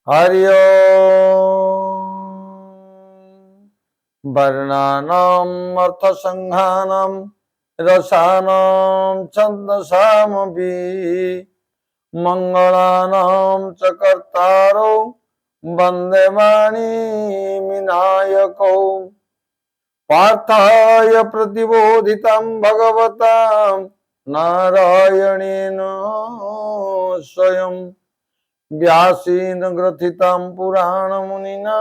हरि ओम। वर्णानाम् अर्थसंहानम् रसानां छन्दसामपि मंगलानां च कर्तारौ वन्दे वाणीविनायकौ। पार्थाय प्रतिबोधितं भगवता नारायणेन स्वयं व्यासेन ग्रथितं पुराणमुनिना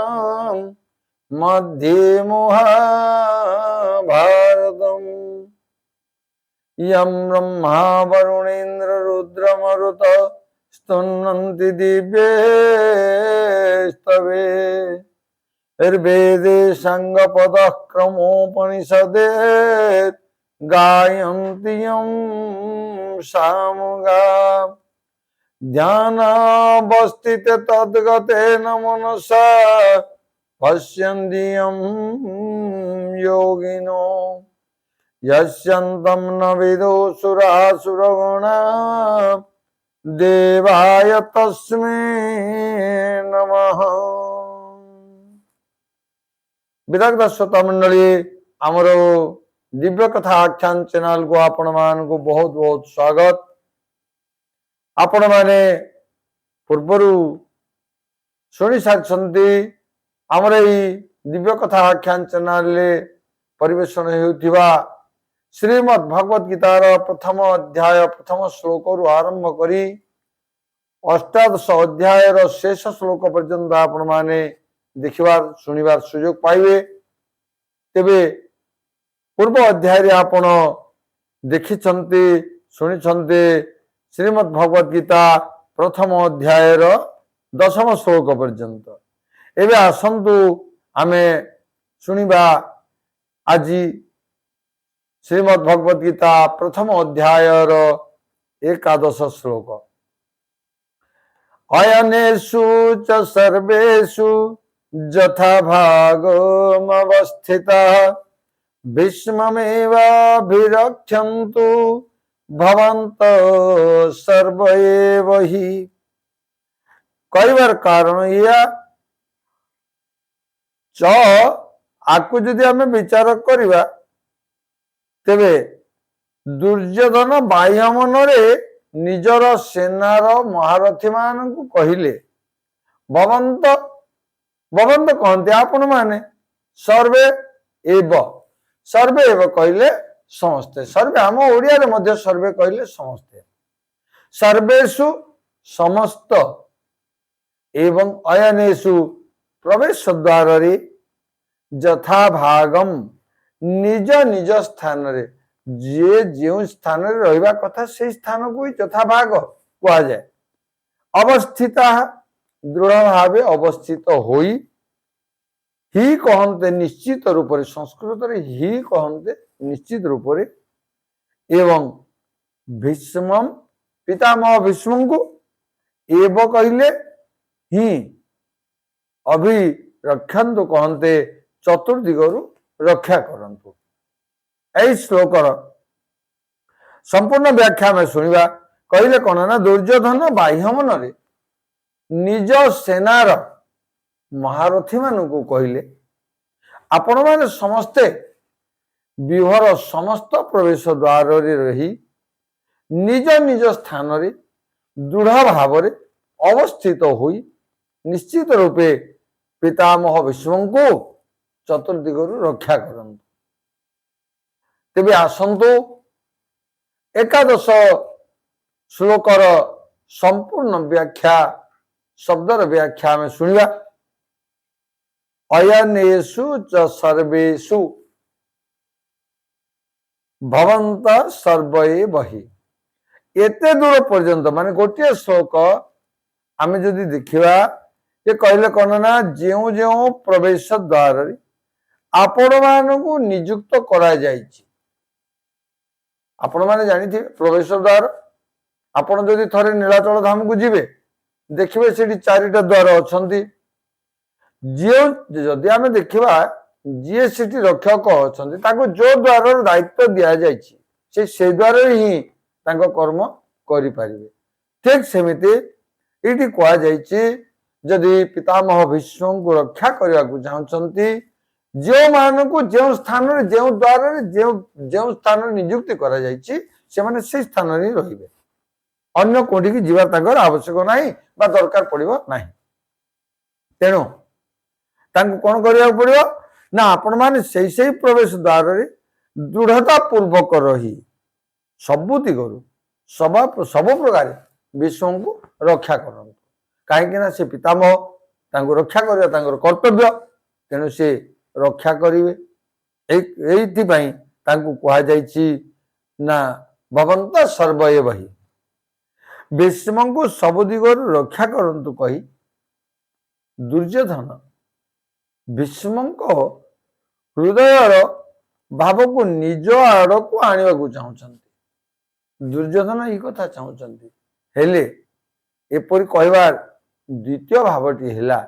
मध्ये महाभारतम्। यं ब्रह्मा वरुणेन्द्र रुद्रमरुत स्तुन्वन्ति दिव्यैस्तवे ऋग्वेदे साङ्गपदः क्रमोपनिषदे गायन्ति यं सामगा। ध्यानावस्थिते तद्गतेन मनसा पश्यन्ति यं योगिनो यस्यन्तं न विदुषुरासुरगणा देवाय तस्मै नमः। विदग्ध श्रोता मंडली आमर दिव्य कथा आख्यान चैनल को आपण मान को बहुत बहुत स्वागत। आपण माने पूर्वर शुणी सारी आमर दिव्य कथा आख्यान चैनल परिवेषण होउथिबा श्रीमद् भगवत गीतार प्रथम अध्याय प्रथम श्लोक रु आरंभ करी अष्टादश अध्याय शेष श्लोक पर्यंत आपण माने देखिबार सुनिबार सुयोग पाइबे। तेबे पूर्व अध्याय रे आपण देखिछन्ते सुनिछन्ते श्रीमद् भगवत गीता प्रथम अध्याय दशम श्लोक पर्यंत। एबे आसंतु आमे सुनिबा आज श्रीमद् भगवत गीता प्रथम अध्याय एकादश श्लोक। अयनेषु च सर्वेषु यथा भागमवस्थितः भीष्ममेवाभिरक्षन्तु भवन्तः सर्व एव हि। कहबार कारण या च आकु यदि आमे विचार करिबा तेबे दुर्योधन बाह्य मनरे निजर सेनार महारथी मानकु कहिले भवंत भवंत कहते आपण माने सर्वे एव कहले समस्ते सर्वे आम ओडिया रे मध्य सर्वे कहले समस्ते सर्वेषु समस्त एवं अयनेषु प्रवेश द्वार रे यथा भागम निज निज स्थान रे जे जो स्थान रे रहिबा कथा से स्थान को यथा भाग कहा जाए। अवस्थित दृढ़ भावे अवस्थित होई ही कहते निश्चित रूप से संस्कृत रे ही कहते निश्चित रूप से एवं भीष्म पितामह भीष्म को एव कहले ही अभिरक्षन्तु कहते चतुर्दिगरु रक्षा करंतु। यही श्लोकर संपूर्ण व्याख्या में सुनिबा कहले कौन ना दुर्योधन बाह्य मनरे निज सेनार महारथी मानू कहले आपण माने समस्ते विहर समस्त प्रवेश द्वार रे रही निज निज स्थान रे दृढ़ भाव रे अवस्थित होई निश्चित रूपे पितामह भीष्म को चतुर्दिगरु रक्षा करंतु। तेबे आसंतु एकादश श्लोकर संपूर्ण व्याख्या शब्दर व्याख्या में सुनिबा। अयनेषु च सर्वेषु भवन्तः सर्व एव हि। एते दूर पर्यंत माने गोटे श्लोक आमे जदि देखिबा ये कहले कौन ना जो जो प्रवेश द्वार आपण मानू नियुक्त करा जायछि। आपण माने जानिथिबे प्रवेश द्वार आपण जदि थरे नीलाचल धाम को जिबे देखिबे सेठी चारिटा द्वार अछंती जे जदि आमे देखिबा जे सेठी रक्षक अछंती ताको जो द्वार दायित्व दिया जायछि से द्वार ही तांको कर्म करि परिबे। ठीक सेमिति एटी कहा जायछि जदि पितामह भीष्म को रक्षा करने को चाहते जो मानू जो स्थान जो द्वार जो स्थान नियुक्ति करा से माने से स्थान ही रहिबे अन्य कोठी की जीवा ताकर आवश्यक नहीं बा दरकार पड़िबो नहीं तेणु तांको कोन करिया पड़िबो ना आपण माने सही प्रवेश द्वार रे दृढ़ता पूर्वक रही सबु दिगरु सब प्रकार विश्व को रक्षा करन कहीं से पितामह तांको रक्षा करिया तांकर कर्तव्य तेणु से रक्षा करिवे एइथि तांको कहा जायछि ना भवंत सर्व एव हि भीष्म को सब दिगरु रक्षा करंतु कही दुर्योधन भीष्म हृदय भाव को निज आड़ को आने को चाहते दुर्योधन ये कथा चाहते हेले एपरी कहवार द्वितीय भावटी है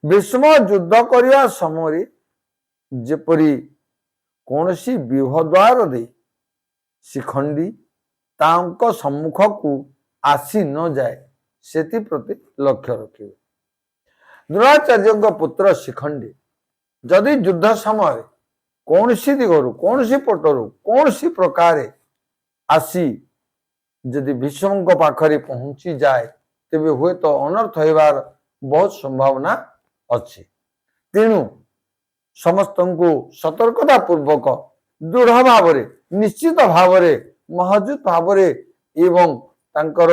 भीष्म युद्ध करने समय जेपरी कौन सी व्यूह द्वार दे शिखंडी तांको सम्मुख को आसी न जाए से प्रति लक्ष्य रखिए द्रोणाचार्य पुत्र शिखंडी जदि युद्ध समय कौन सी दिगरु कौन सी पटरु कौन सी प्रकार आसी जदि भीष्म पाखरे पहुंची जाए तेबे हुए तो अनर्थ होबार बहुत संभावना अच्छी तेणु समस्त को सतर्कता पूर्वक दृढ़ भाव निश्चित भाव महजूत भाव एवं तांकर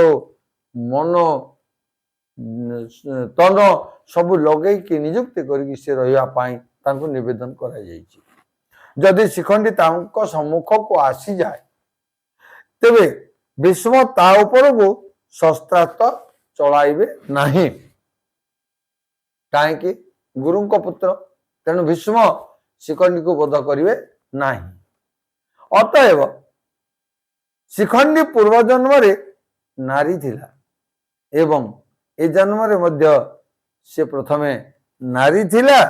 मन तन सब लगे कि नियुक्ति करके से रहा निवेदन करा जायछि जदि शिखंडी तांको सम्मुख को आसी जाए तेबे भीष्म ता ऊपर को शस्त्रास्त्र चलाइबे नहीं कहीं गुरु पुत्र तेणु भीष्म शिखंडी को बोध करिवे नहीं अतएव शिखंडी पूर्व जन्म रे नारी थिला एवं ए जन्म रे मध्य से प्रथमे नारी थिला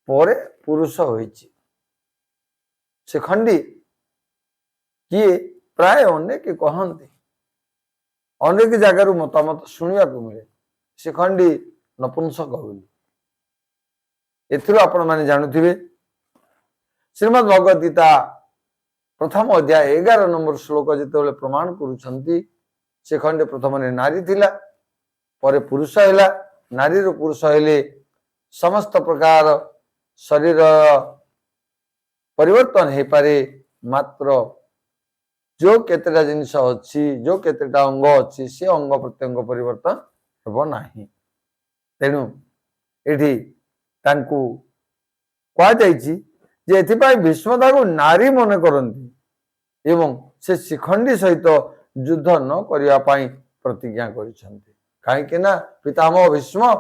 परे पुरुष होइछि शिखंडी किए प्राय अनेक कहते अनेक जगार मतामत शुणा मिले शिखंडी नपुंसक बोली आपण माने जानुथिबे श्रीमद् भगवत गीता प्रथम अध्याय 11 नंबर श्लोक जिते प्रमाण करुछंती शिखंडी प्रथम नारी थिला परे पुरुष हैला नारी रो पुरुष हेले समस्त प्रकार शरीर परिवर्तन हो पारे मात्र जो केतेटा जिनिस अच्छी जो केतेटा अंग अच्छी से अंग प्रत्यंग परिवर्तन हेबो नाही तेणु एठी तांकु कहा जायछि जे एथिपाई भीष्म को नारी मन करंती एवं से शिखंडी सहित युद्ध न करिया पाई प्रतिज्ञा करिसंती काहे ना पितामह भीष्म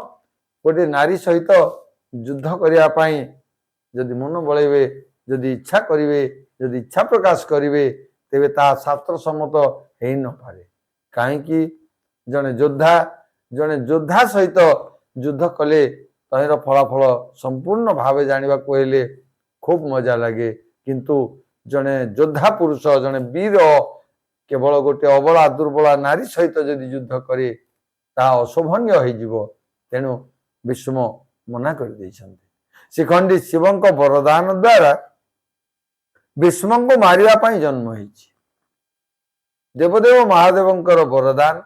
गोटे नारी सहित युद्ध करिया पाई जदि मन बळैबे जदि इच्छा करिवे जदि इच्छा प्रकाश करिवे तेबे ता शास्त्र सम्मत हेई न पारे काहे जने योद्धा सहित युद्ध कले तहर फलाफल संपूर्ण भावे जानिबा को हेले खूब मजा लगे किंतु जने योद्धा पुरुष जने वीर केवल गोटे अबला दुर्बला नारी सहित जदि युद्ध करे ता अशोभनीय हो जिवो तेणु भीष्म मना कर दैछन्ते शिखंडी शिवंक वरदान द्वारा भीष्म को मारिया पाई जन्म होइछि देवदेव महादेवंकर वरदान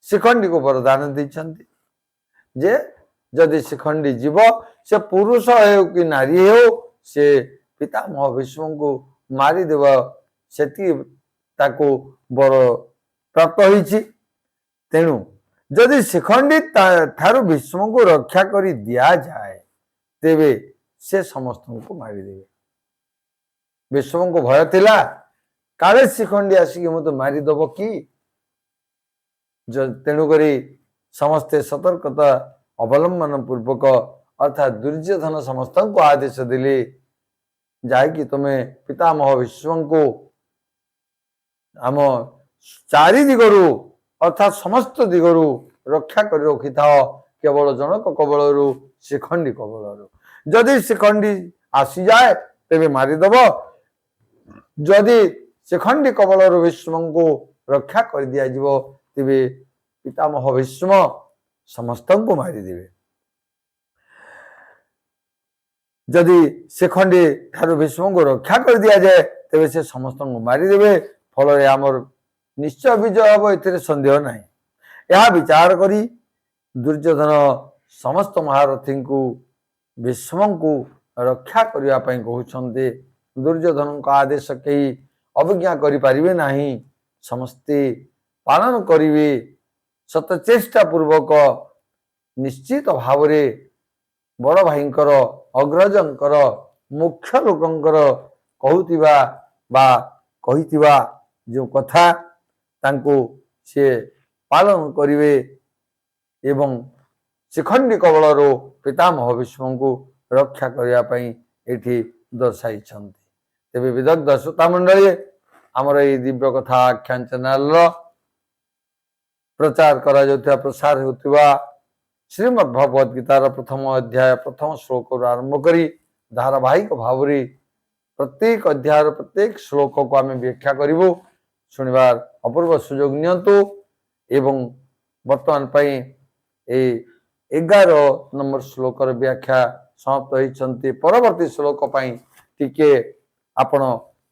शिखंडी को वरदान दैछन्ते जे जदि शिखंडी जीव से पुरुष हो कि नारी हो से पितामह भीष्म को मारी देव सेति ताको बर प्राप्त होइछि तेणु जदि शिखंडी थारु भीष्म को रक्षा करी दिया जाए तेबे से समस्त को मारी देवे भीष्म को भय थिला काले शिखंडी आसिक मत मारिदब कि तेणुक समस्ते सतर्कता अवलंबन पूर्वक अर्थात दुर्योधन समस्त को आदेश दिले जाकि तुम्हें पितामह भीष्म को आम चारि दिगरु अर्थात समस्त दिगरु रक्षा कर रखि था केवल जनक कबल शिखंडी कबल जदि शिखंडी आसी जाए तेबे मारिदब जदि शिखंडी कबल भीष्म को रक्षा कर दिया तेबे पितामह भीष्म समस्त को मारिदेवे जदि से खंडे ठार भीष्म को रक्षा कर दिया जाए तेरे से समस्त को मारिदेवे फल आमर निश्चय विजय हम ए सन्देह ना यह विचार करी दुर्योधन समस्त महारथी को भीष्म को रक्षा करने कहते दुर्योधन का आदेश कहीं अवज्ञा करें ना समस्ते पालन करेंगे सतचेष्टा पूर्वक निश्चित भाव बड़ भाईंकर अग्रजंकर मुख्य लोकंकर कहूतिबा बा कहितिबा जो कथा तांको से पालन करिवे एवं शिखंडी कबलर पितामह भीष्म को रक्षा करने एठी दर्शाई तेरे विदग्ध श्रोता मंडली आमर ये दिव्य कथा आख्यान चैनल प्रचार करा जाउथवा प्रसार होउथवा श्रीमद् भगवद गीतार प्रथम अध्याय प्रथम श्लोक आरंभ करी धारावाहिक भाव प्रत्येक अध्याय प्रत्येक श्लोक को आम व्याख्या करूँ शुणवार अपूर्व सुजोग नियंतु एवं वर्तमान ए 11 नंबर श्लोकर व्याख्या समाप्त होती परवर्ती श्लोक टिके आपण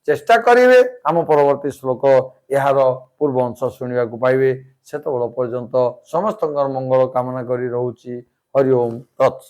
चेष्टा करेंगे आम परवर्ती श्लोक यार पूर्व अंश शुणा पाइबे से पर्यंत समस्त मंगल कामना करी रहूची हरि ओम तत्सत।